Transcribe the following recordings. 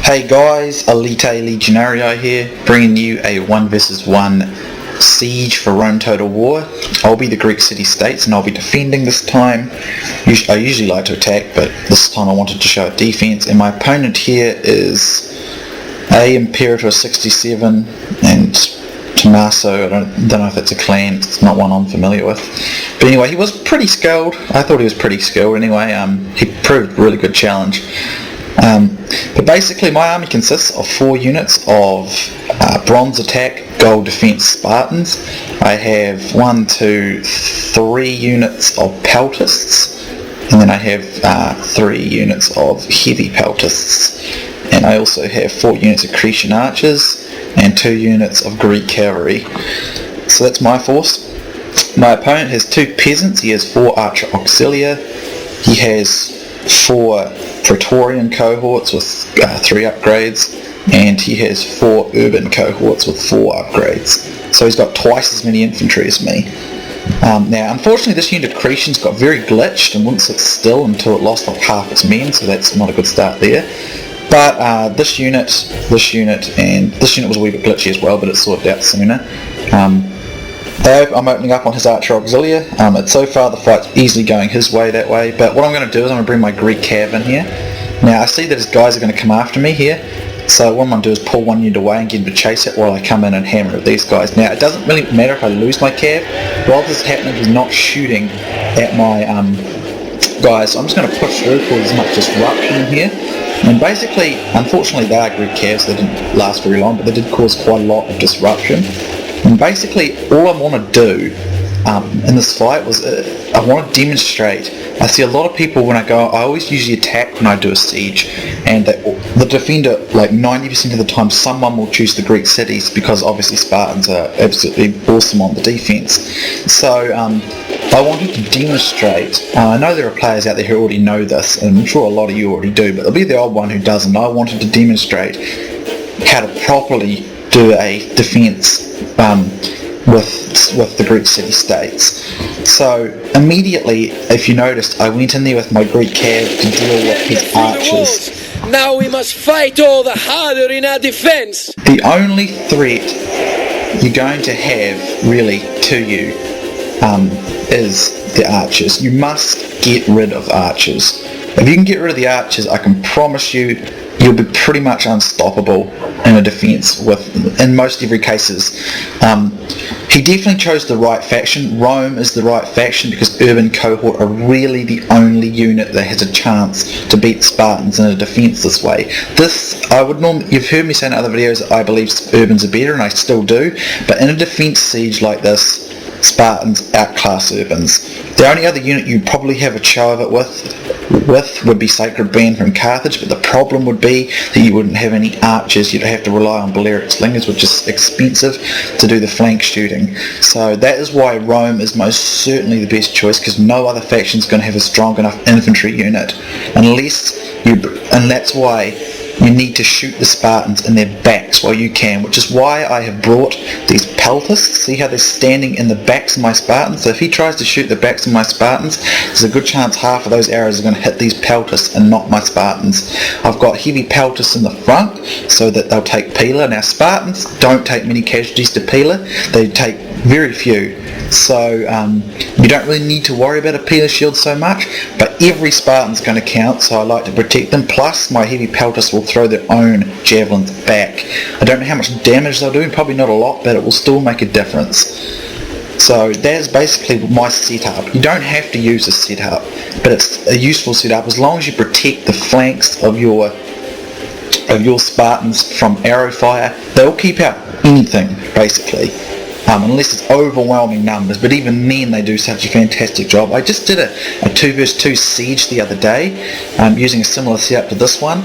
Hey guys, Elite Legionario here, bringing you a 1 vs 1 siege for Rome Total War. I'll be the Greek city-states and I'll be defending this time. I usually like to attack, but this time I wanted to show a defense, and my opponent here is Imperator 67 and Tommaso. I don't know if it's a clan, it's not one I'm familiar with. But anyway, he was pretty skilled. I thought he was pretty skilled anyway. He proved a really good challenge. But basically my army consists of 4 units of bronze attack, gold defense Spartans. I have 3 units of peltists, and then I have 3 units of heavy peltists, and I also have 4 units of Cretan archers and 2 units of Greek cavalry. So that's my force. My opponent has 2 peasants. He has 4 archer auxilia. He has 4 Praetorian cohorts with 3 upgrades, and he has 4 urban cohorts with 4 upgrades. So he's got twice as many infantry as me. Now unfortunately this unit of Cretans got very glitched and wouldn't sit still until it lost like half its men, so that's not a good start there. But this unit was a wee bit glitchy as well, but it sorted out sooner. I'm opening up on his archer auxilia. So far the fight's easily going his way that way, but what I'm going to do is I'm going to bring my Greek cav in here. Now I see that his guys are going to come after me here, so what I'm going to do is pull one unit away and get him to chase it while I come in and hammer at these guys. Now it doesn't really matter if I lose my cav. While this is happening, he's not shooting at my guys, so I'm just going to push through, cause as much disruption in here. And basically, unfortunately they are Greek cavs, they didn't last very long, but they did cause quite a lot of disruption. And basically all I want to do in this fight was I want to demonstrate. I see a lot of people when I always usually attack when I do a siege, and the defender, like 90% of the time, someone will choose the Greek cities because obviously Spartans are absolutely awesome on the defense. So I wanted to demonstrate. I know there are players out there who already know this, and I'm sure a lot of you already do, but there'll be the odd one who doesn't. I wanted to demonstrate how to properly do a defense with the Greek city-states. So immediately, if you noticed, I went in there with my Greek cav to deal with his archers. Now we must fight all the harder in our defense. The only threat you're going to have really to you is the archers. You must get rid of archers. If you can get rid of the archers, I can promise you you'll be pretty much unstoppable in a defense in most every cases. He definitely chose the right faction. Rome is the right faction because urban cohort are really the only unit that has a chance to beat Spartans in a defense this way. You've heard me say in other videos that I believe urbans are better, and I still do, but in a defense siege like this, Spartans outclass urbans. The only other unit you'd probably have a show of it with would be Sacred Band from Carthage, but the problem would be that you wouldn't have any archers. You'd have to rely on Balearic slingers, which is expensive to do the flank shooting. So that is why Rome is most certainly the best choice, because no other faction is going to have a strong enough infantry unit, and that's why you need to shoot the Spartans in their backs while you can, which is why I have brought these peltists. See how they're standing in the backs of my Spartans? So if he tries to shoot the backs of my Spartans, there's a good chance half of those arrows are going to hit these peltists and not my Spartans. I've got heavy peltists in the front so that they'll take Pila. Now Spartans don't take many casualties to Pila, they take very few. So you don't really need to worry about a Pila shield so much, but every Spartan's going to count, so I like to protect them. Plus my heavy peltists will throw their own javelins back. I don't know how much damage they'll do, probably not a lot, but it will still make a difference. So that's basically my setup. You don't have to use a setup, but it's a useful setup as long as you protect the flanks of your Spartans from arrow fire. They'll keep out anything basically. Unless it's overwhelming numbers, but even then they do such a fantastic job. I just did a 2 vs 2 siege the other day using a similar setup to this one,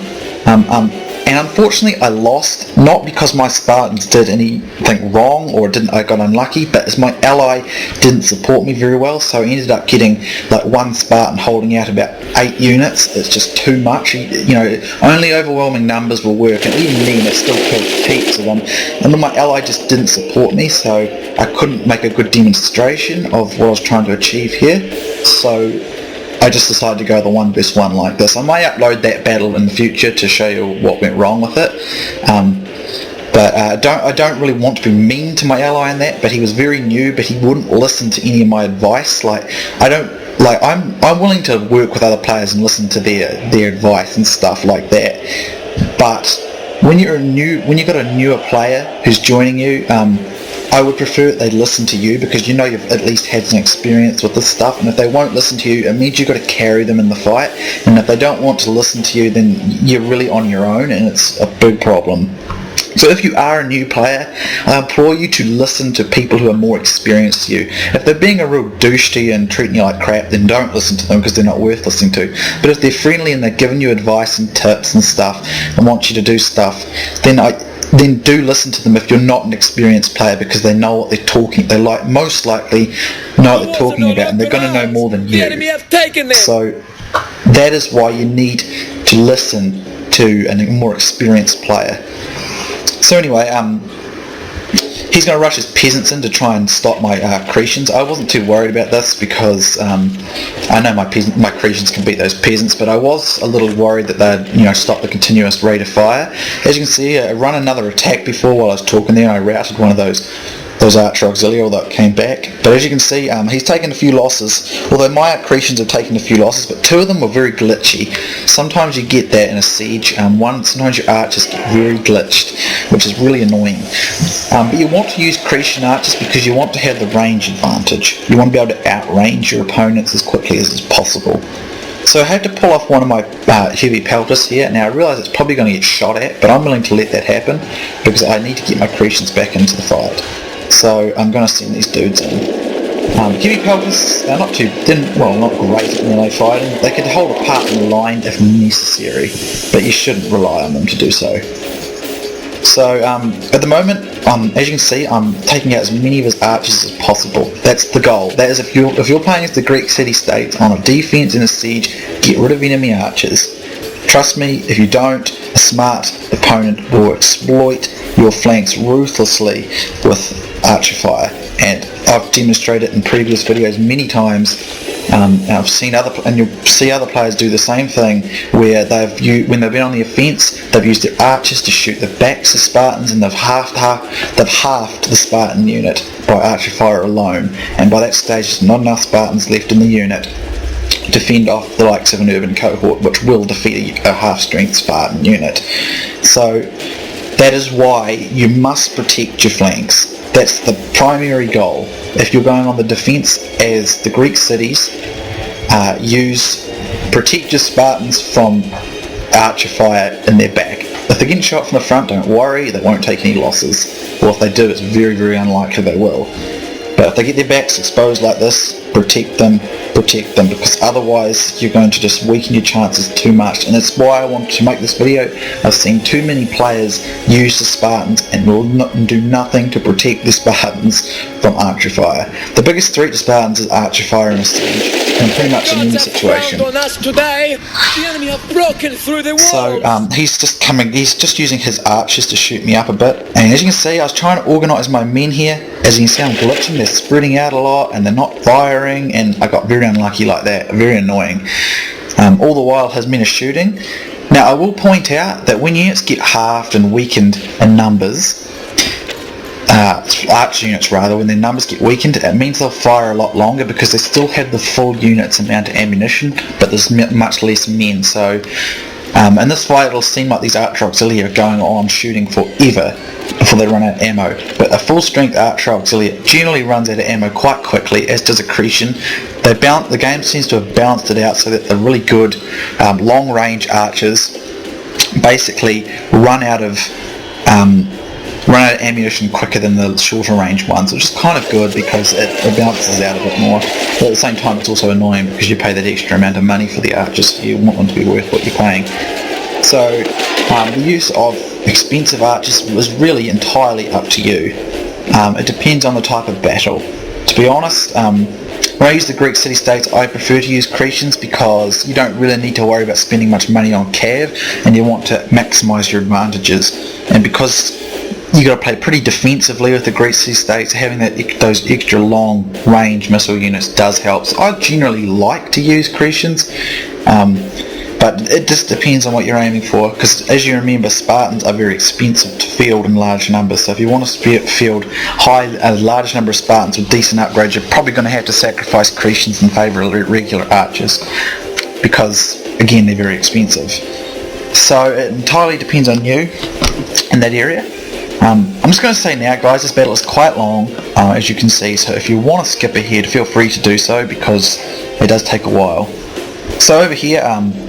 and unfortunately I lost, not because my Spartans did anything wrong or I got unlucky, but as my ally didn't support me very well, so I ended up getting like 1 Spartan holding out about 8 units. It's just too much. Only overwhelming numbers will work, and even then it still killed heaps of them, and then my ally just didn't support me, so I couldn't make a good demonstration of what I was trying to achieve here. So I just decided to go the 1 versus 1 like this. I might upload that battle in the future to show you what went wrong with it. But I don't really want to be mean to my ally in that, but he was very new, but he wouldn't listen to any of my advice. I'm willing to work with other players and listen to their advice and stuff like that. But when you've got a newer player who's joining you, I would prefer that they listen to you, because you know you've at least had some experience with this stuff, and if they won't listen to you, it means you've got to carry them in the fight, and if they don't want to listen to you, then you're really on your own, and it's a big problem. So if you are a new player, I implore you to listen to people who are more experienced to you. If they're being a real douche to you and treating you like crap, then don't listen to them, because they're not worth listening to. But if they're friendly and they're giving you advice and tips and stuff and want you to do stuff, then do listen to them if you're not an experienced player, because they know what they're talking. They most likely know what they're talking about, and they're going to know more than you. So that is why you need to listen to a more experienced player. So anyway, he's going to rush his peasants in to try and stop my Cretians. I wasn't too worried about this, because I know my Cretians can beat those peasants, but I was a little worried that they'd stop the continuous rate of fire. As you can see, I run another attack before while I was talking there, and I routed one of those archer auxiliary that came back. But as you can see, he's taken a few losses, although my Cretians have taken a few losses, but 2 of them were very glitchy. Sometimes you get that in a siege. Sometimes your archers get very glitched, which is really annoying. But you want to use Cretan archers because you want to have the range advantage. You want to be able to outrange your opponents as quickly as is possible. So I had to pull off one of my heavy pelters here. Now I realise it's probably going to get shot at, but I'm willing to let that happen, because I need to get my Cretans back into the fight. So I'm going to send these dudes in. Heavy pelters, they're not great at melee fighting. They can hold a part in the line if necessary, but you shouldn't rely on them to do so. So at the moment, as you can see, I'm taking out as many of his archers as possible. That's the goal. That is, if you're playing as the Greek city-state on a defense in a siege, get rid of enemy archers. Trust me, if you don't, a smart opponent will exploit your flanks ruthlessly with archer fire, and I've demonstrated it in previous videos many times. I've seen you'll see other players do the same thing, where when they've been on the offence, they've used their archers to shoot the backs of Spartans, and they've halved the Spartan unit by archer fire alone, and by that stage there's not enough Spartans left in the unit to fend off the likes of an urban cohort, which will defeat a half-strength Spartan unit. So that is why you must protect your flanks. That's the primary goal. If you're going on the defence as the Greek cities, protect your Spartans from archer fire in their back. If they're getting shot from the front, don't worry, they won't take any losses. Or if they do, it's very, very unlikely they will. But if they get their backs exposed like this, protect them, because otherwise you're going to just weaken your chances too much. And that's why I wanted to make this video. I've seen too many players use the Spartans and will do nothing to protect the Spartans from archer fire. The biggest threat to Spartans is archer fire in a siege, and pretty much in any situation. So he's just using his archers to shoot me up a bit. And as you can see, I was trying to organise my men here. As you can see, I'm glitching, they're spreading out a lot and they're not firing, and I got very unlucky like that, very annoying. All the while his men are shooting. Now I will point out that when units get halved and weakened in numbers, archer units rather, when their numbers get weakened, it means they'll fire a lot longer, because they still have the full unit's amount of ammunition, but there's much less men. So in this fight it'll seem like these archer auxiliary are going on shooting forever before they run out of ammo, but a full strength archer auxiliary generally runs out of ammo quite quickly, as does a Cretan. The game seems to have balanced it out so that the really good long range archers basically run out of ammunition quicker than the shorter range ones, which is kind of good because it balances out a bit more. But at the same time it's also annoying because you pay that extra amount of money for the archers, so you want them to be worth what you're paying. So the use of expensive archers was really entirely up to you. It depends on the type of battle. To be honest, when I use the Greek city-states, I prefer to use Cretans, because you don't really need to worry about spending much money on cav, and you want to maximise your advantages. And because you got to play pretty defensively with the Greek city-states. Having those extra long-range missile units does help. So I generally like to use Cretians, but it just depends on what you're aiming for, because as you remember, Spartans are very expensive to field in large numbers. So if you want to field a large number of Spartans with decent upgrades, you're probably going to have to sacrifice Cretians in favour of regular archers, because again, they're very expensive. So it entirely depends on you in that area. I'm just going to say now, guys, this battle is quite long, as you can see, so if you want to skip ahead, feel free to do so, because it does take a while. So over here,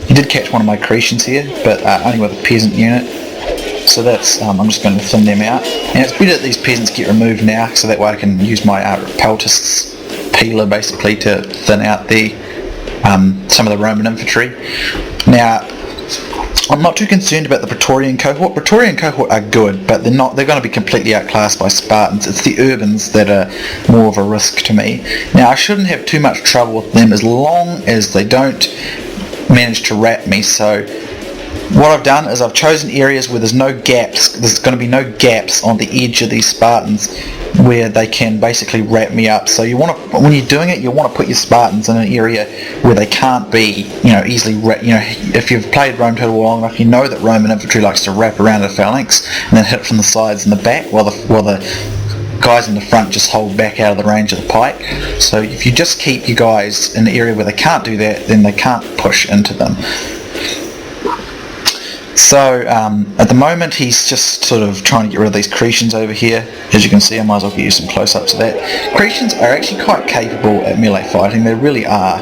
you did catch one of my Cretians here, but only with a peasant unit. So that's, I'm just going to thin them out. And it's better that these peasants get removed now, so that way I can use my peltis peeler basically to thin out the some of the Roman infantry. Now, I'm not too concerned about the Praetorian cohort. Praetorian cohort are good, but they're going to be completely outclassed by Spartans. It's the Urbans that are more of a risk to me. Now, I shouldn't have too much trouble with them as long as they don't manage to wrap me. So what I've done is I've chosen areas where there's no gaps. There's going to be no gaps on the edge of these Spartans where they can basically wrap me up. So you want to, when you're doing it, you want to put your Spartans in an area where they can't be, easily. If you've played Rome Total War long enough, you know that Roman infantry likes to wrap around a phalanx and then hit from the sides and the back, while the guys in the front just hold back out of the range of the pike. So if you just keep your guys in the area where they can't do that, then they can't push into them. So at the moment he's just sort of trying to get rid of these Cretians over here. As you can see, I might as well give you some close-ups of that. Cretians are actually quite capable at melee fighting, they really are.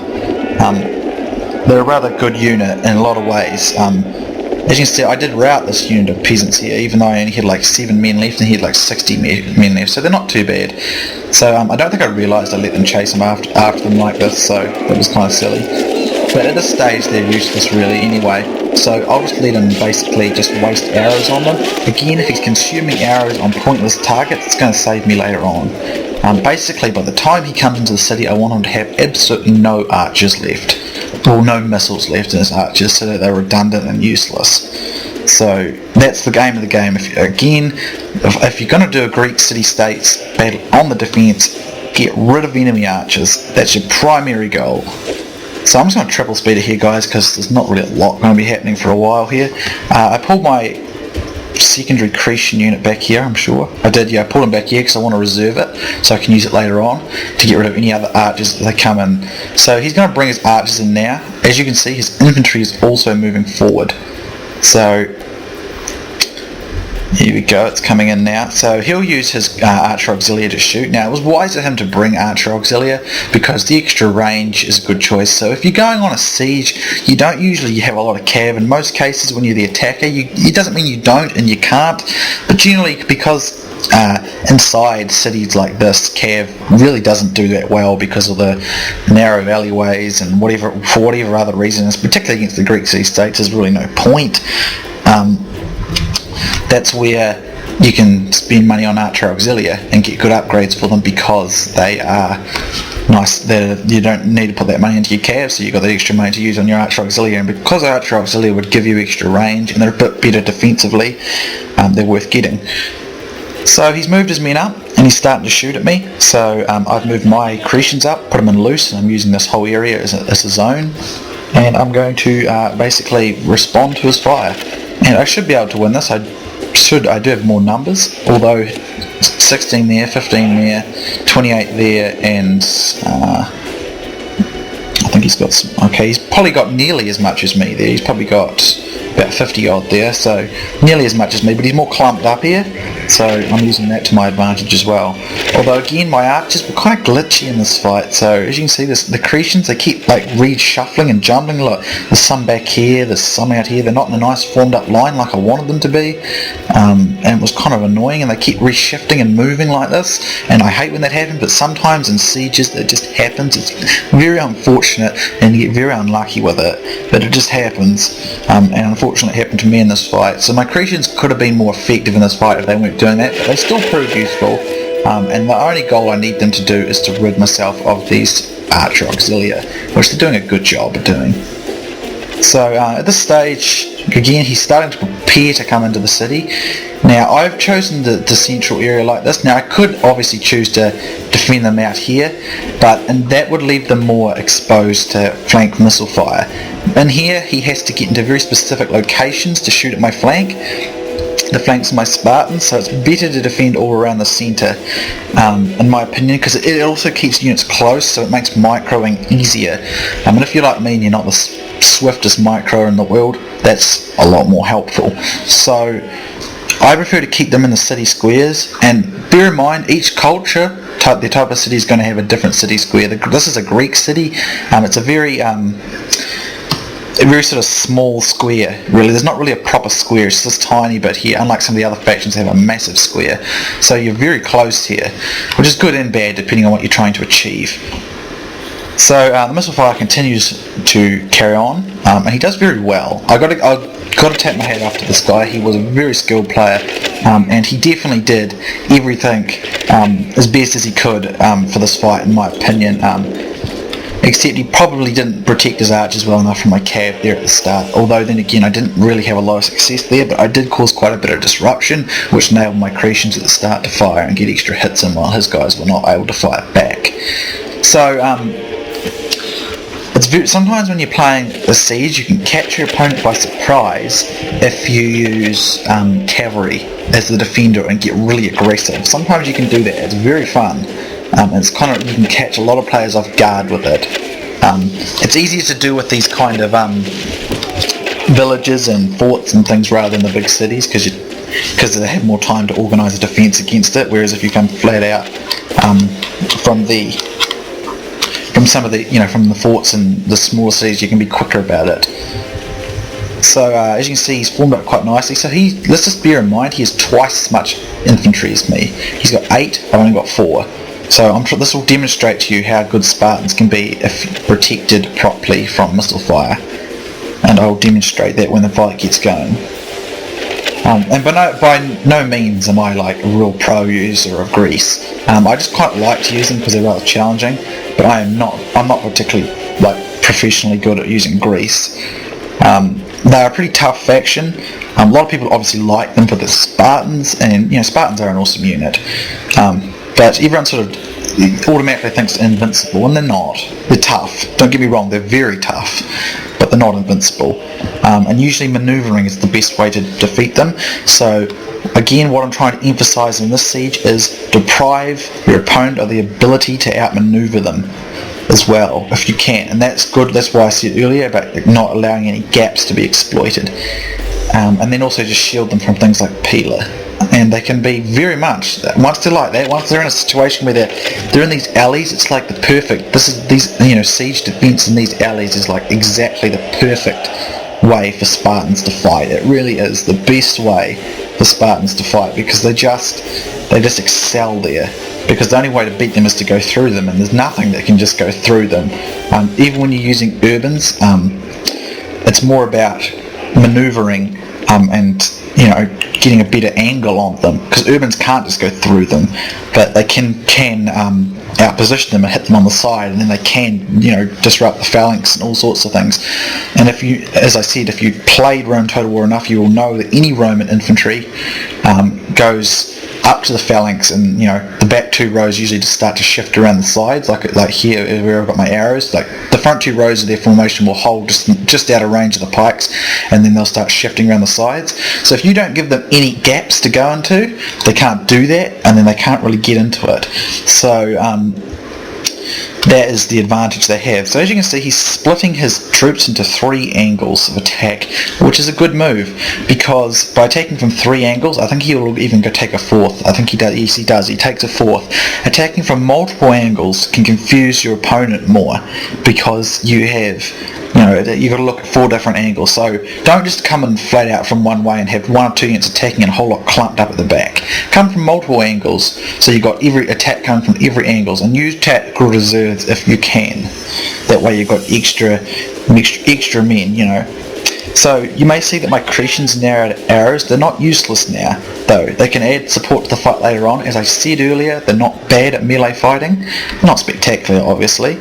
They're a rather good unit in a lot of ways. As you can see, I did rout this unit of peasants here, even though I only had like 7 men left and he had like 60 men left, so they're not too bad. So I don't think I realised I let them chase them after them like this, so that was kind of silly. But at this stage they're useless really anyway, so I'll just let him basically just waste arrows on them. Again, if he's consuming arrows on pointless targets, it's going to save me later on. Basically, by the time he comes into the city, I want him to have absolutely no archers left, or no missiles left in his archers, so that they're redundant and useless. So that's the game of the game. If you're going to do a Greek city-states battle on the defence, get rid of enemy archers. That's your primary goal. So I'm just going to triple speed it here, guys, because there's not really a lot going to be happening for a while here. I pulled my secondary Cretan unit back here, I'm sure. I did, yeah, I pulled him back here because I want to reserve it so I can use it later on to get rid of any other archers that come in. So he's going to bring his archers in now. As you can see, his infantry is also moving forward. So here we go, it's coming in now. So he'll use his Archer Auxilia to shoot. Now, it was wise of him to bring Archer Auxilia because the extra range is a good choice. So if you're going on a siege, you don't usually have a lot of cav. In most cases, when you're the attacker, it doesn't mean you don't and you can't, but generally because inside cities like this, cav really doesn't do that well because of the narrow alleyways and for whatever other reasons, particularly against the Greek city-states, there's really no point. That's where you can spend money on Archer Auxilia and get good upgrades for them because they are nice. You don't need to put that money into your cav, so you've got the extra money to use on your Archer Auxilia, and because Archer Auxilia would give you extra range and they're a bit better defensively, they're worth getting. So he's moved his men up and he's starting to shoot at me, so I've moved my Cretans up, put them in loose, and I'm using this whole area as a zone, and I'm going to basically respond to his fire. And I should be able to win this. I do have more numbers, although 16 there, 15 there, 28 there, and I think he's got some, okay, he's probably got nearly as much as me there. He's probably got about 50 odd there, so nearly as much as me, but he's more clumped up here, so I'm using that to my advantage as well. Although again, my archers were quite glitchy in this fight, so as you can see, the Cretans, they keep like reshuffling and jumbling. Look, there's some back here, there's some out here, they're not in a nice formed up line like I wanted them to be, and it was kind of annoying, and they keep reshifting and moving like this, and I hate when that happens, but sometimes in sieges it just happens. It's very unfortunate and you get very unlucky with it, but it just happens, and unfortunately it happened to me in this fight. So my Cretans could have been more effective in this fight if they weren't doing that, but they still proved useful, and the only goal I need them to do is to rid myself of these Archer Auxilia, which they're doing a good job of doing. So at this stage, again, he's starting to prepare to come into the city. Now, I've chosen the central area like this. Now, I could obviously choose to defend them out here, and that would leave them more exposed to flank missile fire. In here, he has to get into very specific locations to shoot at my flank. The flanks of my Spartans, so it's better to defend all around the centre, in my opinion, because it also keeps units close, so it makes microing easier. And if you're like me and you're not the swiftest micro in the world, that's a lot more helpful. So I prefer to keep them in the city squares, and bear in mind each culture, the type of city is going to have a different city square. This is a Greek city. It's a very sort of small square, really. There's not really a proper square, it's just this tiny bit here, unlike some of the other factions have a massive square. So you're very close here, which is good and bad depending on what you're trying to achieve. So the missile fire continues to carry on, and he does very well. I've got to tap my hat off to this guy. He was a very skilled player, and he definitely did everything as best as he could for this fight, in my opinion. Except he probably didn't protect his archers well enough from my cab there at the start. Although then again, I didn't really have a lot of success there, but I did cause quite a bit of disruption, which enabled my Cretians at the start to fire and get extra hits in while his guys were not able to fire back. So sometimes when you're playing a siege, you can catch your opponent by surprise if you use cavalry as the defender and get really aggressive. Sometimes you can do that. It's very fun. It's kind of, you can catch a lot of players off guard with it. It's easier to do with these kind of villages and forts and things rather than the big cities, because they have more time to organise a defence against it. Whereas if you come flat out from some of the from the forts and the smaller cities, you can be quicker about it. So as you can see, he's formed up quite nicely. So let's just bear in mind he has twice as much infantry as me. He's got 8, I've only got 4. So I'm sure this will demonstrate to you how good Spartans can be if protected properly from missile fire, and I'll demonstrate that when the fight gets going. And by no means am I like a real pro user of grease. I just quite like to use them because they're rather challenging, but I'm not particularly like professionally good at using grease. They're a pretty tough faction. A lot of people obviously like them for the Spartans, and Spartans are an awesome unit. But everyone sort of automatically thinks they're invincible, and they're not. They're tough. Don't get me wrong, they're very tough, but they're not invincible. And usually manoeuvring is the best way to defeat them. So again, what I'm trying to emphasise in this siege is deprive your opponent of the ability to outmanoeuvre them as well, if you can. And that's good. That's why I said earlier about not allowing any gaps to be exploited. And then also just shield them from things like Peeler. And they can be very much, once they're like that, once they're in a situation where they're in these alleys, it's like the perfect, siege defense in these alleys is like exactly the perfect way for Spartans to fight. It really is the best way for Spartans to fight, because they just excel there, because the only way to beat them is to go through them, and there's nothing that can just go through them. Even when you're using urbans, it's more about manoeuvring and getting a better angle on them, because urbans can't just go through them, but they can outposition them and hit them on the side, and then they can disrupt the phalanx and all sorts of things. And if you, as I said, if you played Rome Total War enough, you will know that any Roman infantry goes up to the phalanx, and the back 2 rows usually just start to shift around the sides, like here where I've got my arrows. Like the front 2 rows of their formation will hold just out of range of the pikes, and then they'll start shifting around the sides. So if you don't give them any gaps to go into, they can't do that, and then they can't really get into it. So that is the advantage they have. So as you can see, he's splitting his troops into 3 angles of attack, which is a good move, because by attacking from 3 angles, I think he will even go take a 4th. I think he does. Yes, he does. He takes a 4th. Attacking from multiple angles can confuse your opponent more, because you have, you've got to look at 4 different angles. So don't just come in flat out from one way and have 1 or 2 units attacking and a whole lot clumped up at the back. Come from multiple angles, so you've got every attack coming from every angles, and use tactical reserves if you can. That way you've got extra men, So you may see that my Cretans and arrows, they're not useless now, though. They can add support to the fight later on. As I said earlier, they're not bad at melee fighting. Not spectacular, obviously.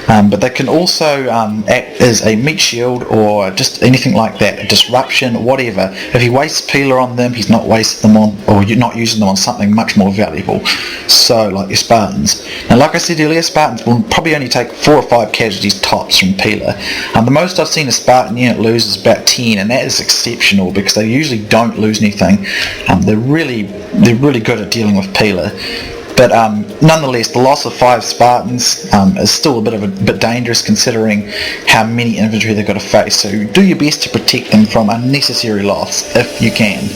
But they can also act as a meat shield or just anything like that, a disruption, whatever. If he wastes Pila on them, he's not wasting them on, or you're not using them on something much more valuable. So, like your Spartans. Now, like I said earlier, Spartans will probably only take 4 or 5 casualties tops from Pila. The most I've seen a Spartan unit lose is about 10, and that is exceptional because they usually don't lose anything. They're really good at dealing with Pila. But nonetheless, the loss of 5 Spartans is still a bit dangerous considering how many infantry they've got to face. So do your best to protect them from unnecessary loss if you can.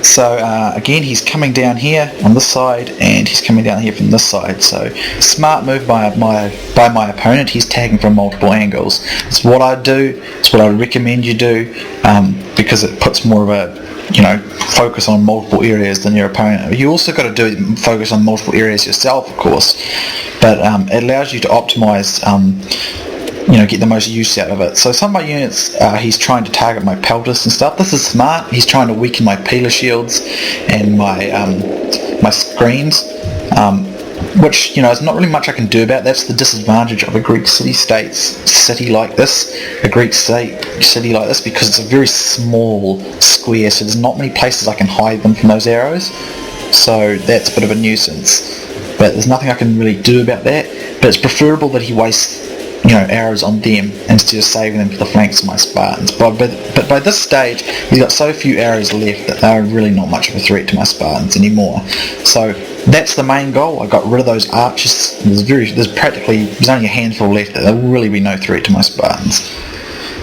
So again, he's coming down here on this side, and he's coming down here from this side. So smart move by my opponent. He's tagging from multiple angles. It's what I do. It's what I would recommend you do because it puts more of a focus on multiple areas than your opponent. You also got to focus on multiple areas yourself, of course, but it allows you to optimize. Get the most use out of it. So some of my units, he's trying to target my peltas and stuff. This is smart. He's trying to weaken my Pila shields and my screens, which is not really much I can do about. That's the disadvantage of a Greek city like this, because it's a very small square, so there's not many places I can hide them from those arrows. So that's a bit of a nuisance. But there's nothing I can really do about that. But it's preferable that he wastes arrows on them instead of saving them for the flanks of my Spartans. But by this stage, he's got so few arrows left that they're really not much of a threat to my Spartans anymore. So that's the main goal. I got rid of those archers. There's only a handful left. There will really be no threat to my Spartans.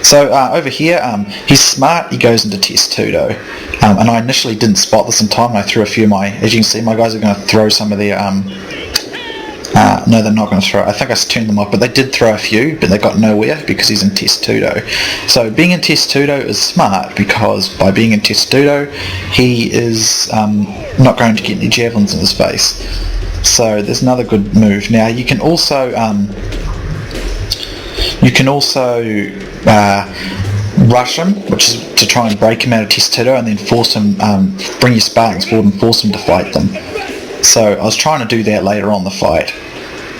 So over here, he's smart. He goes into testudo, and I initially didn't spot this in time. And I threw a few of as you can see, my guys are going to throw some of their no, they're not going to throw. I think I turned them off, but they did throw a few, but they got nowhere because he's in testudo. So being in testudo is smart because by being in testudo, he is not going to get any javelins in his face. So there's another good move. Now you can also rush him, which is to try and break him out of testudo and then force him, bring your Spartans forward and force him to fight them. So I was trying to do that later on in the fight.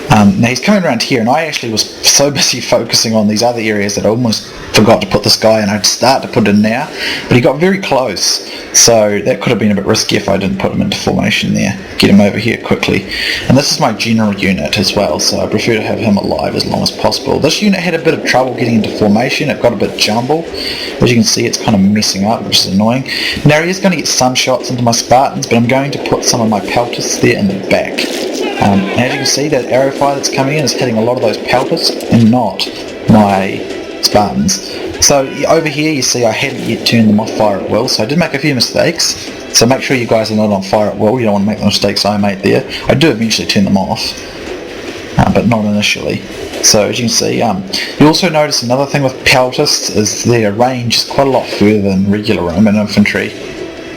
Now he's coming around here, and I actually was so busy focusing on these other areas that I almost forgot to put this guy in. I'd start to put it in now, but he got very close, so that could have been a bit risky if I didn't put him into formation there. Get him over here quickly. And this is my general unit as well, so I prefer to have him alive as long as possible. This unit had a bit of trouble getting into formation. It got a bit jumbled. As you can see, it's kind of messing up, which is annoying. Now he is going to get sun shots into my Spartans, but I'm going to put some of my peltas there in the back. And as you can see, that arrow fire that's coming in is hitting a lot of those peltas and not my Spartans. So over here you see I hadn't yet turned them off fire at will, so I did make a few mistakes. So make sure you guys are not on fire at will. You don't want to make the mistakes I made there. I do eventually turn them off, but not initially. So as you can see, you also notice another thing with peltas is their range is quite a lot further than regular Roman infantry.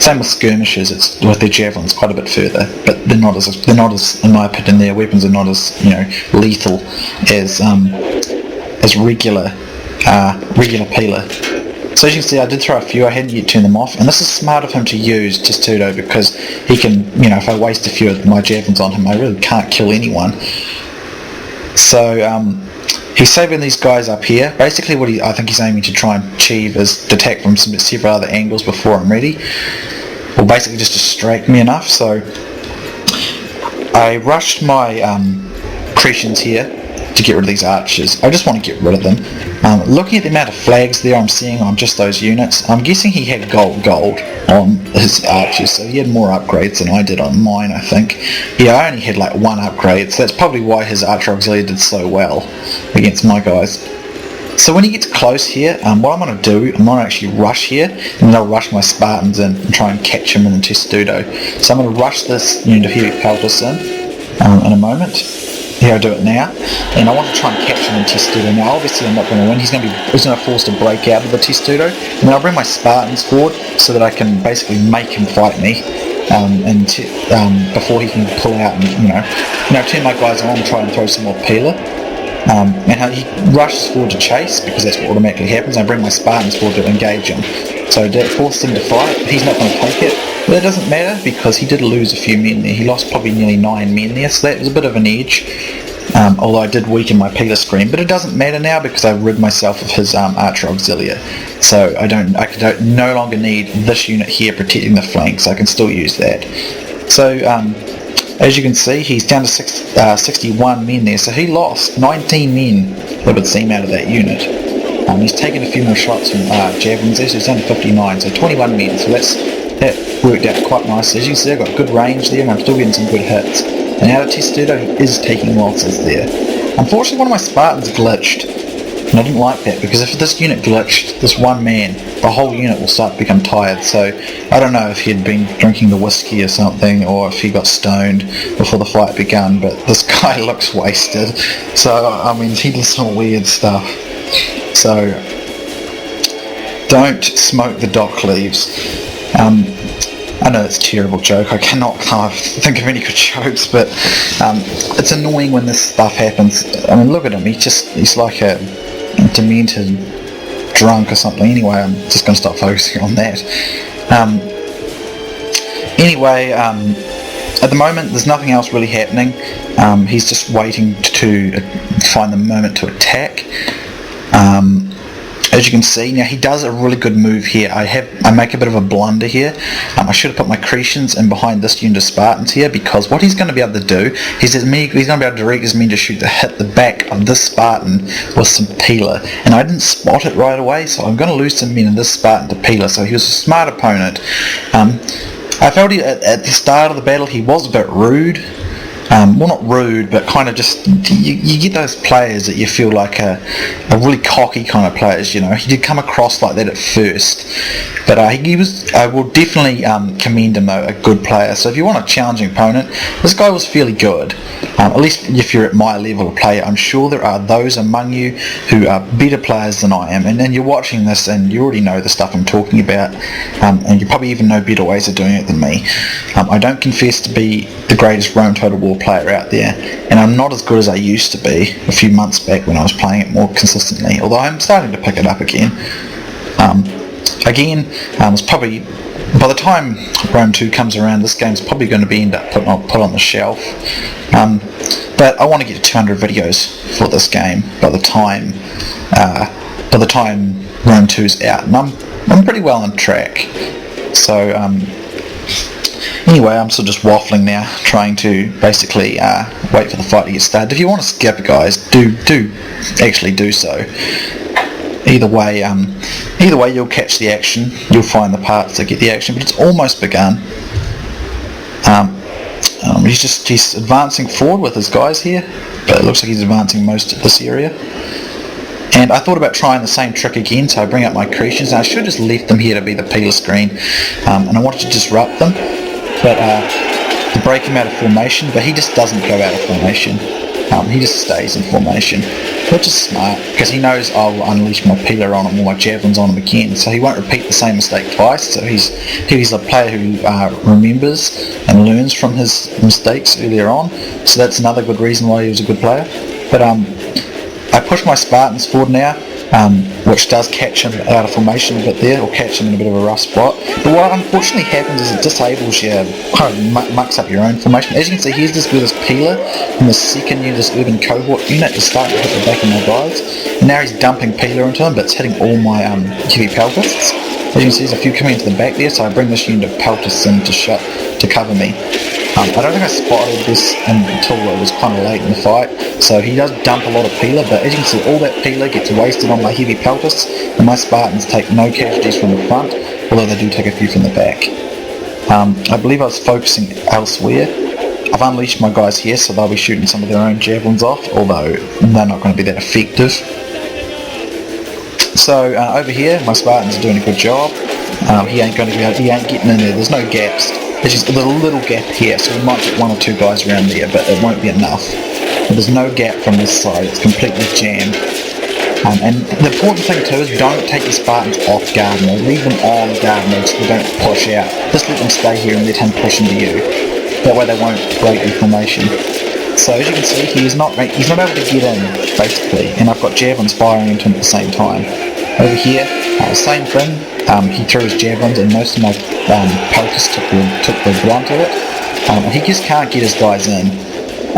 Same with skirmishers, it's with their javelins quite a bit further, but they're not as, in my opinion, their weapons are not as lethal as regular Pila. So as you can see, I did throw a few. I hadn't yet turned them off, and this is smart of him to use testudo because he can, if I waste a few of my javelins on him, I really can't kill anyone. So he's saving these guys up here. Basically what I think he's aiming to try and achieve is to attack from several other angles before I'm ready, or basically just distract me enough. So I rushed my Cretans here to get rid of these archers. I just want to get rid of them. Looking at the amount of flags there I'm seeing on just those units, I'm guessing he had gold on his archers, so he had more upgrades than I did on mine, I think. Yeah, I only had like 1 upgrade, so that's probably why his archer auxiliary did so well against my guys. So when he gets close here, what I'm going to do, I'm going to actually rush here, and then I'll rush my Spartans in and try and catch him in the testudo. So I'm going to rush this unit of heavy peltas in a moment. Here, I do it now, and I want to try and catch him in testudo. Now obviously I'm not going to win, he's going to force to break out of the testudo, and then I'll bring my Spartans forward so that I can basically make him fight me before he can pull out and turn my guys on and try and throw some more Pila. and how he rushes forward to chase, because that's what automatically happens. I bring my Spartans forward to engage him. So that forces him to fight, but he's not going to take it. But that doesn't matter, because he did lose a few men there. He lost probably nearly 9 men there, so that was a bit of an edge. Although I did weaken my Peeler screen, but it doesn't matter now because I rid myself of his Archer Auxilia. So I no longer need this unit here protecting the flanks. I can still use that. So as you can see, he's down to 61 men there. So he lost 19 men, it would seem, out of that unit. He's taken a few more shots from javelins there, so he's down to 59. So 21 men. So that worked out quite nicely. As you can see, I've got good range there, and I'm still getting some good hits. And out of Testudo, he is taking losses there. Unfortunately, one of my Spartans glitched, and I didn't like that, because if this unit glitched, this one man, the whole unit will start to become tired. So I don't know if he had been drinking the whiskey or something, or if he got stoned before the fight began, but this guy looks wasted. So, I mean, he did some weird stuff. So, don't smoke the dock leaves. I know it's a terrible joke, I cannot think of any good jokes, but it's annoying when this stuff happens. I mean, look at him, he's like a demented drunk or something. Anyway, I'm just going to start focusing on that. Anyway, at the moment there's nothing else really happening. He's just waiting to find the moment to attack. As you can see, now he does a really good move here. I make a bit of a blunder here. I should have put my Cretians in behind this unit of Spartans here, because what he's going to be able to do, he's going to be able to direct his men to shoot to hit the back of this Spartan with some Peeler. And I didn't spot it right away, so I'm going to lose some men in this Spartan to Peeler. So he was a smart opponent. I felt at the start of the battle he was a bit rude. Well, not rude, but kind of just, you get those players that you feel like a really cocky kind of players, you know. He did come across like that at first, but I will definitely commend him, though, a good player. So if you want a challenging opponent, this guy was fairly good. At least if you're at my level of player, I'm sure there are those among you who are better players than I am, and then you're watching this and you already know the stuff I'm talking about, and you probably even know better ways of doing it than me. I don't confess to be the greatest Rome Total War player out there, and I'm not as good as I used to be a few months back when I was playing it more consistently, although I'm starting to pick it up again. It's probably, by the time Rome 2 comes around, this game's probably going to be end up put on the shelf. But I want to get to 200 videos for this game by the time Rome 2's out, and I'm pretty well on track. So anyway, I'm sort of just waffling now, trying to basically wait for the fight to get started. If you want to skip it, guys, do actually do so. Either way, you'll catch the action. You'll find the parts that get the action, but it's almost begun. He's advancing forward with his guys here, but it looks like he's advancing most of this area. And I thought about trying the same trick again, so I bring up my Cretians, and I should have just left them here to be the Peeler screen, and I wanted to disrupt them, but to break him out of formation, but he just doesn't go out of formation. He just stays in formation, which is smart, because he knows I'll unleash my Peeler on him or my Javelins on him again, so he won't repeat the same mistake twice. So he's a player who remembers and learns from his mistakes earlier on, so that's another good reason why he was a good player. But I push my Spartans forward now, which does catch him out of formation a bit there, or catch him in a bit of a rough spot. But what unfortunately happens is it disables you, kind of mucks up your own formation. As you can see, here's this with his Peeler, and the second unit, this urban cohort unit, is starting to hit the back of my guys. And now he's dumping Peeler into him, but it's hitting all my heavy peltasts. As you can see, there's a few coming into the back there, so I bring this unit of peltasts in to cover me. I don't think I spotted this until it was kind of late in the fight, so he does dump a lot of Peeler, but as you can see, all that Peeler gets wasted on my heavy peltasts, and my Spartans take no casualties from the front, although they do take a few from the back. I believe I was focusing elsewhere. I've unleashed my guys here, so they'll be shooting some of their own javelins off, although they're not going to be that effective. So over here, my Spartans are doing a good job. He ain't getting in there. There's no gaps. There's just a little gap here, so we might get one or two guys around there, but it won't be enough. But there's no gap from this side. It's completely jammed. And the important thing too is don't take your Spartans off guard mode. Leave them on guard mode so they don't push out. Just let them stay here and let him push into you. That way they won't break your formation. So as you can see, he's not able to get in, basically, and I've got javelins firing into him at the same time. Over here, same thing, he threw his javelins and most of my pelters took the brunt of it. He just can't get his guys in.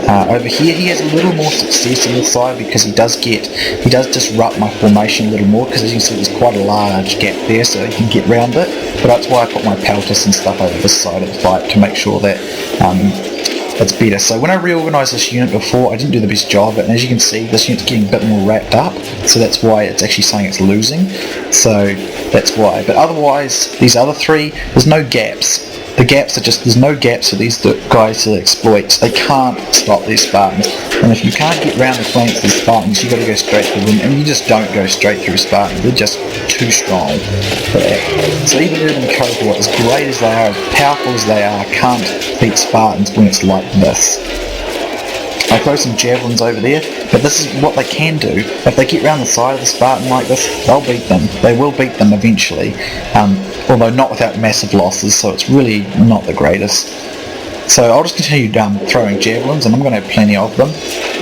Over here he has a little more success on this side because he does disrupt my formation a little more, because as you can see there's quite a large gap there, so he can get round it. But that's why I put my pelters and stuff over this side of the fight, to make sure that it's better. So when I reorganised this unit before, I didn't do the best job, and as you can see this unit's getting a bit more wrapped up, so that's why it's actually saying it's losing. So that's why. But otherwise, these other three, there's no gaps. The gaps are just, there's no gaps for these guys to exploit. They can't stop these Spartans. And if you can't get round the flanks of these Spartans, you've got to go straight through them. And you just don't go straight through Spartans. They're just too strong for that. So even urban cohort, as great as they are, as powerful as they are, can't beat Spartans when it's like this. I throw some javelins over there, but this is what they can do. If they get round the side of the Spartan like this, they'll beat them. They will beat them eventually, although not without massive losses, so it's really not the greatest. So I'll just continue throwing javelins, and I'm going to have plenty of them,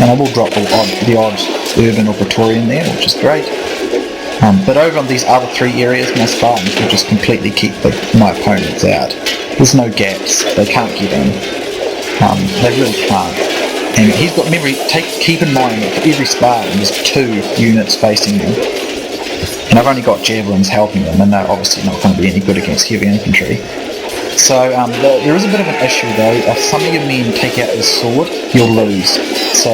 and I will drop the odd urban or Praetorian there, which is great. But over on these other three areas, my Spartans will just completely keep my opponents out. There's no gaps. They can't get in. They really can't. And he's got, remember, keep in mind that for every Spartan there's 2 units facing them. And I've only got javelins helping them, and they're obviously not going to be any good against heavy infantry. So there is a bit of an issue though. If some of your men take out the sword, you'll lose. So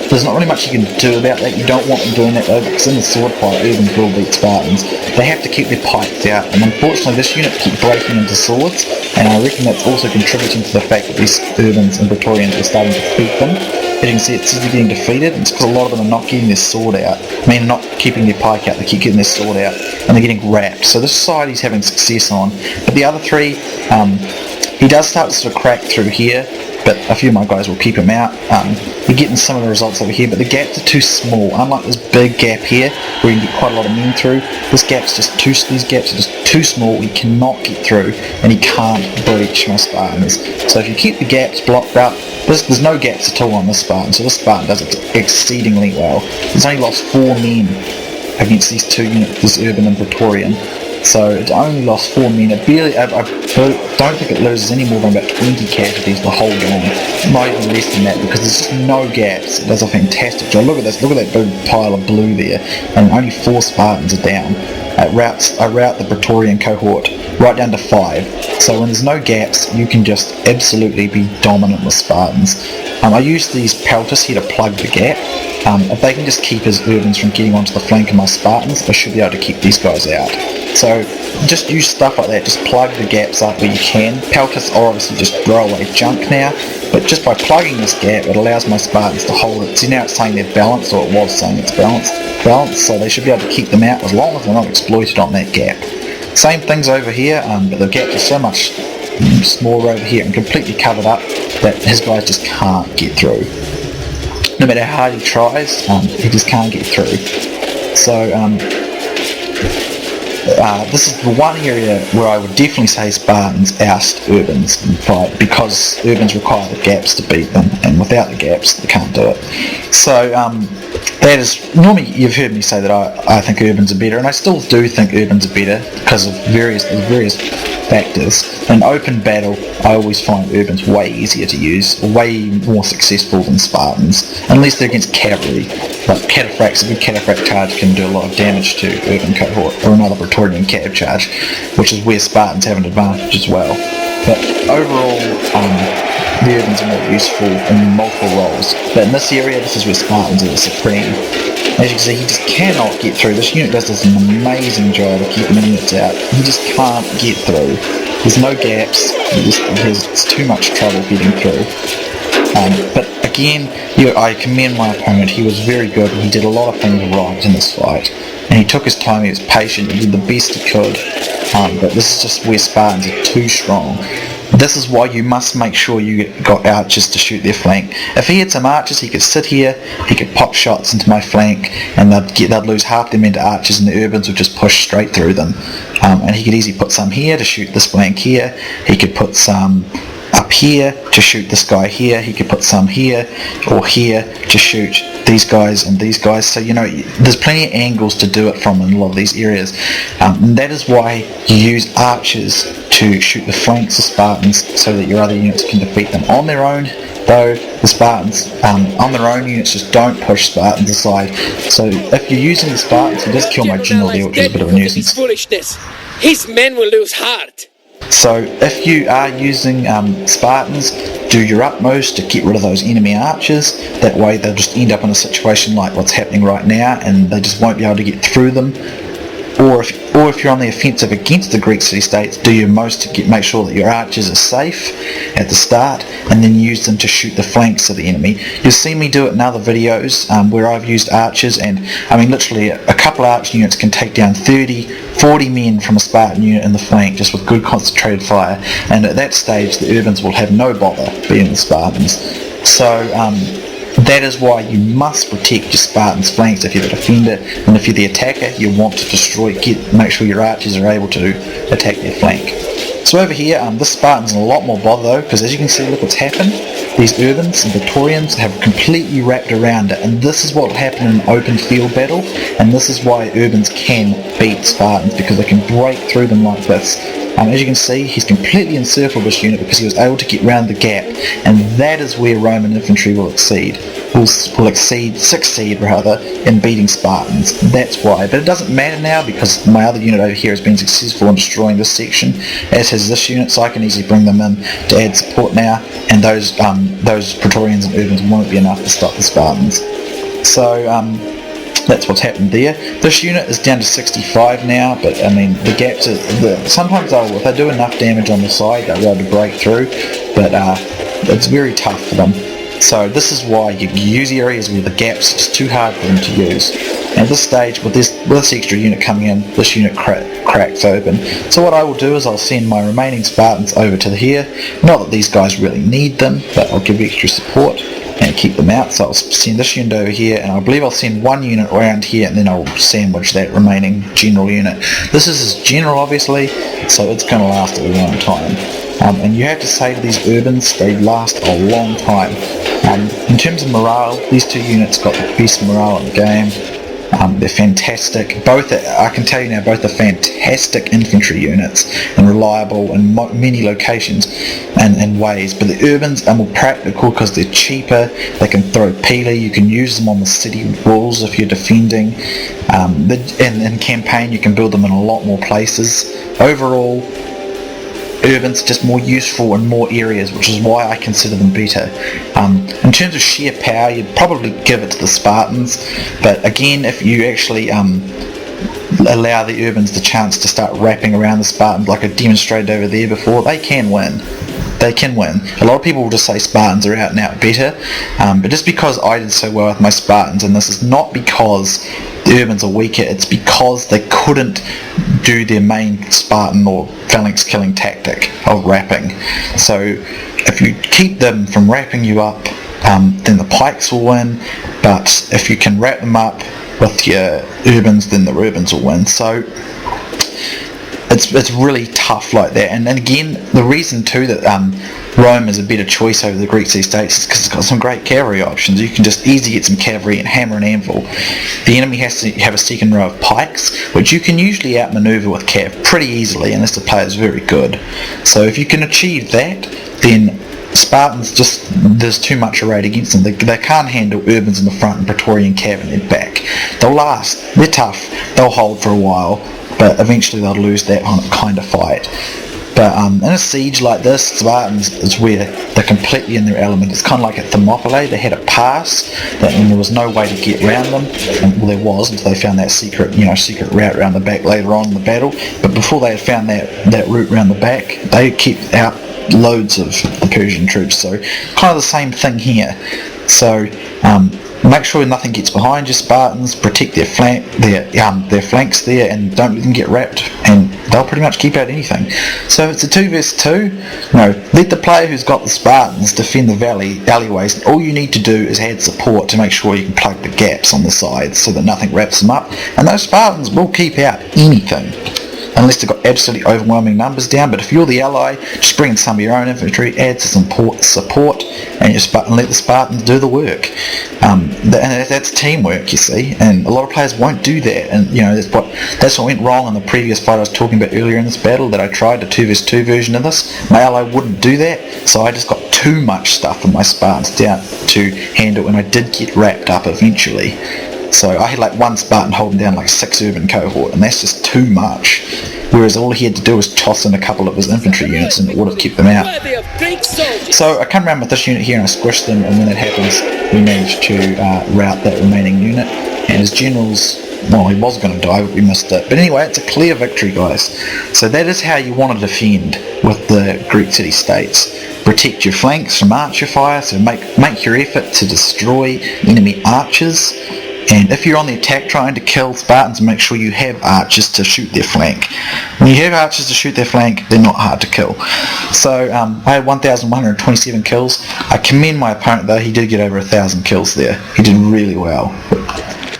there's not really much you can do about that. You don't want them doing that though, because in the sword fight, Urbans will beat Spartans. They have to keep their pikes out, and unfortunately this unit keeps breaking into swords, and I reckon that's also contributing to the fact that these Urbans and Praetorians are starting to beat them. As you can see, it's getting defeated, and it's because a lot of them are not getting their sword out. I mean, not keeping their pike out, they keep getting their sword out, and they're getting wrapped. So this side he's having success on, but the other three, he does start to sort of crack through here, but a few of my guys will keep him out. You're getting some of the results over here, but the gaps are too small. Unlike this big gap here, where you can get quite a lot of men through, these gaps are just too small. He cannot get through, and he can't breach my Spartans. So if you keep the gaps blocked up, there's no gaps at all on this Spartan, so this Spartan does it exceedingly well. He's only lost 4 men against these 2 units, this Urban and Praetorian. So it's only lost 4 men. I don't think it loses any more than about 20 casualties the whole game. Not even less than that, because there's just no gaps. It does a fantastic job. Look at this. Look at that big pile of blue there, and only 4 Spartans are down. I route the Praetorian cohort right down to 5. So when there's no gaps, you can just absolutely be dominant with Spartans. I use these pelters here to plug the gap. If they can just keep his Urbans from getting onto the flank of my Spartans, I should be able to keep these guys out. So just use stuff like that, just plug the gaps up where you can. Pelters are obviously just throwaway junk now, but just by plugging this gap, it allows my Spartans to hold it. See, now it's saying they're balanced, or it was saying it's balanced, so they should be able to keep them out as long as they're not exploited on that gap. Same things over here, but the gaps are so much smaller over here and completely covered up that his guys just can't get through. No matter how hard he tries, he just can't get through. So this is the one area where I would definitely say Spartans oust Urbans in the fight, because Urbans require the gaps to beat them, and without the gaps they can't do it. So that is, normally you've heard me say that I think Urbans are better, and I still do think Urbans are better because of various factors. In open battle, I always find Urbans way easier to use, way more successful than Spartans, unless they're against cavalry. Like cataphracts, a good cataphract charge can do a lot of damage to Urban cohort, or another Praetorian cav charge, which is where Spartans have an advantage as well. But overall, the Urbans are more useful in multiple roles. But in this area, this is where Spartans are supreme. As you can see, he just cannot get through. This unit does an amazing job of keeping units out. He just can't get through. There's no gaps. There's too much trouble getting through. But again, I commend my opponent. He was very good. He did a lot of things right in this fight. And he took his time, he was patient, he did the best he could. But this is just where Spartans are too strong. This is why you must make sure you got archers to shoot their flank. If he had some archers, he could sit here, he could pop shots into my flank, and they'd lose half their men to archers, and the Urbans would just push straight through them. And he could easily put some here to shoot this flank here. He could put some up here to shoot this guy here. He could put some here or here to shoot these guys and these guys. So there's plenty of angles to do it from in a lot of these areas, and that is why you use archers to shoot the flanks of Spartans so that your other units can defeat them on their own. Though the Spartans on their own units just don't push Spartans aside. So if you're using the Spartans, you just kill my general there, which is a bit of a nuisance. Foolishness. His men will lose heart. So if you are using Spartans, do your utmost to get rid of those enemy archers. That way they'll just end up in a situation like what's happening right now, and they just won't be able to get through them. Or if you're on the offensive against the Greek city-states, do your most to make sure that your archers are safe at the start, and then use them to shoot the flanks of the enemy. You'll see me do it in other videos where I've used archers, and I mean literally a couple of archer units can take down 30, 40 men from a Spartan unit in the flank just with good concentrated fire, and at that stage the Urbans will have no bother beating the Spartans. So that is why you must protect your Spartans' flanks if you're the defender, and if you're the attacker, you want to make sure your archers are able to attack their flank. So over here, this Spartan's in a lot more bother though, because as you can see, look what's happened. These Urbans and Praetorians have completely wrapped around it, and this is what will happen in an open field battle, and this is why Urbans can beat Spartans, because they can break through them like this. As you can see, he's completely encircled this unit because he was able to get round the gap, and that is where Roman infantry will succeed in beating Spartans. That's why. But it doesn't matter now because my other unit over here has been successful in destroying this section, as has this unit, so I can easily bring them in to add support now, and those Praetorians and Urbans won't be enough to stop the Spartans. So that's what's happened there. This unit is down to 65 now, but I mean the gaps sometimes if they do enough damage on the side they'll be able to break through, but it's very tough for them. So this is why you use areas where the gaps are just too hard for them to use. And at this stage, with this extra unit coming in, this unit cracks open. So what I will do is I'll send my remaining Spartans over to here. Not that these guys really need them, but I'll give extra support and keep them out. So I'll send this unit over here, and I believe I'll send one unit around here, and then I'll sandwich that remaining general unit. This is his general, obviously, so it's going to last a long time. And you have to say to these Urbans, they last a long time. In terms of morale, these two units got the best morale in the game. They're fantastic. I can tell you now, both are fantastic infantry units and reliable in many locations and ways. But the Urbans are more practical because they're cheaper. They can throw Pila. You can use them on the city walls if you're defending. In campaign, you can build them in a lot more places. Overall, Urbans are just more useful in more areas, which is why I consider them better. In terms of sheer power, you'd probably give it to the Spartans, but again, if you actually allow the Urbans the chance to start wrapping around the Spartans like I demonstrated over there before, they can win. They can win. A lot of people will just say Spartans are out and out better, but just because I did so well with my Spartans, and this is not because the Urbans are weaker, it's because they couldn't do their main Spartan or Phalanx killing tactic of wrapping. So if you keep them from wrapping you up, then the pikes will win, but if you can wrap them up with your Urbans, then the Urbans will win. So it's really tough like that. And again, the reason too that Rome is a better choice over the Greek city-states is because it's got some great cavalry options. You can just easily get some cavalry and hammer and anvil. The enemy has to have a second row of pikes, which you can usually outmaneuver with cav pretty easily unless the player is very good. So if you can achieve that, then Spartans there's too much arrayed against them. They can't handle Urbans in the front and Praetorian cav in their back. They'll last. They're tough. They'll hold for a while, but eventually they'll lose that kind of fight. But in a siege like this, Spartans is where they're completely in their element. It's kind of like at Thermopylae. They had a pass, and there was no way to get around them. Well, there was until they found that secret route around the back later on in the battle. But before they had found that route around the back, they kept out loads of the Persian troops. So kind of the same thing here. So make sure nothing gets behind your Spartans, protect their flanks there, and don't let them get wrapped, and they'll pretty much keep out anything. So if it's a 2 vs 2, let the player who's got the Spartans defend the alleyways. All you need to do is add support to make sure you can plug the gaps on the sides so that nothing wraps them up, and those Spartans will keep out anything. unless they've got absolutely overwhelming numbers down. But if you're the ally, just bring in some of your own infantry, add some support, and let the Spartans do the work. And that's teamwork, you see, and a lot of players won't do that. And that's what went wrong in the previous fight I was talking about earlier in this battle, that I tried the 2vs2 version of this. My ally wouldn't do that, so I just got too much stuff for my Spartans down to handle, and I did get wrapped up eventually. So I had like one Spartan holding down like 6 urban cohort, and that's just too much. Whereas all he had to do was toss in a couple of his infantry units and it would have kept them out. So I come around with this unit here and I squish them, and when that happens we managed to rout that remaining unit, and his generals, well, he was going to die, but we missed it. But anyway, it's a clear victory, guys. So that is how you want to defend with the Greek city-states. Protect your flanks from archer fire, so make your effort to destroy enemy archers. And if you're on the attack trying to kill Spartans, make sure you have archers to shoot their flank. When you have archers to shoot their flank, they're not hard to kill. So I had 1,127 kills. I commend my opponent though, he did get over 1,000 kills there. He did really well.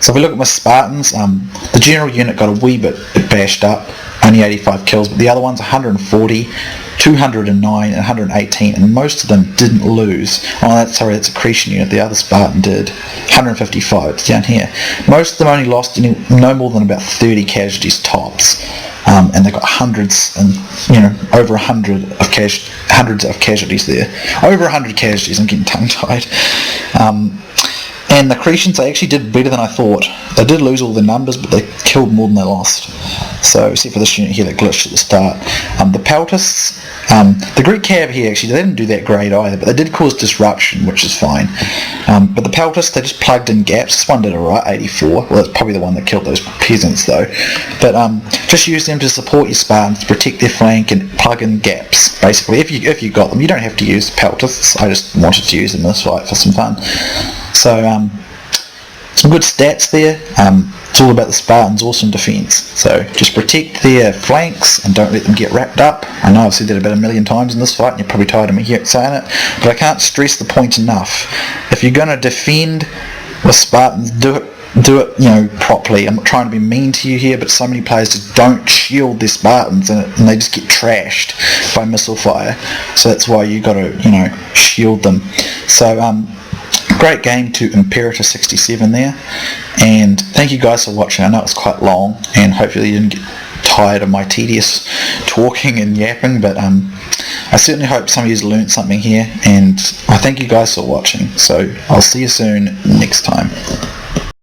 So if we look at my Spartans, the general unit got a wee bit bashed up, only 85 kills, but the other ones 140, 209 and 118, and most of them didn't lose. That's a Cretan unit, the other Spartan did 155, it's down here. Most of them only lost no more than about 30 casualties tops, and they got hundreds and over hundreds of casualties there. Over 100 casualties, I'm getting tongue-tied. And the Cretans, they actually did better than I thought. They did lose all their numbers, but they killed more than they lost. So, except for this unit here that glitched at the start. The Peltists, the Greek cav here, actually, they didn't do that great either, but they did cause disruption, which is fine. But the Peltists, they just plugged in gaps. This one did alright, 84. Well, that's probably the one that killed those peasants, though. But just use them to support your Spartans, protect their flank, and plug in gaps, basically. If you got them, you don't have to use Peltists. I just wanted to use them in this fight for some fun. So, some good stats there. It's all about the Spartans' awesome defence. So just protect their flanks and don't let them get wrapped up. I know I've said that about a million times in this fight and you're probably tired of me saying it, but I can't stress the point enough. If you're going to defend the Spartans, do it properly. I'm not trying to be mean to you here, but so many players just don't shield their Spartans and they just get trashed by missile fire. So that's why you got to shield them. So great game to Imperator 67 there, and thank you guys for watching. I know it's quite long, and hopefully you didn't get tired of my tedious talking and yapping, but I certainly hope some of you learned something here, and I thank you guys for watching. So I'll see you soon next time.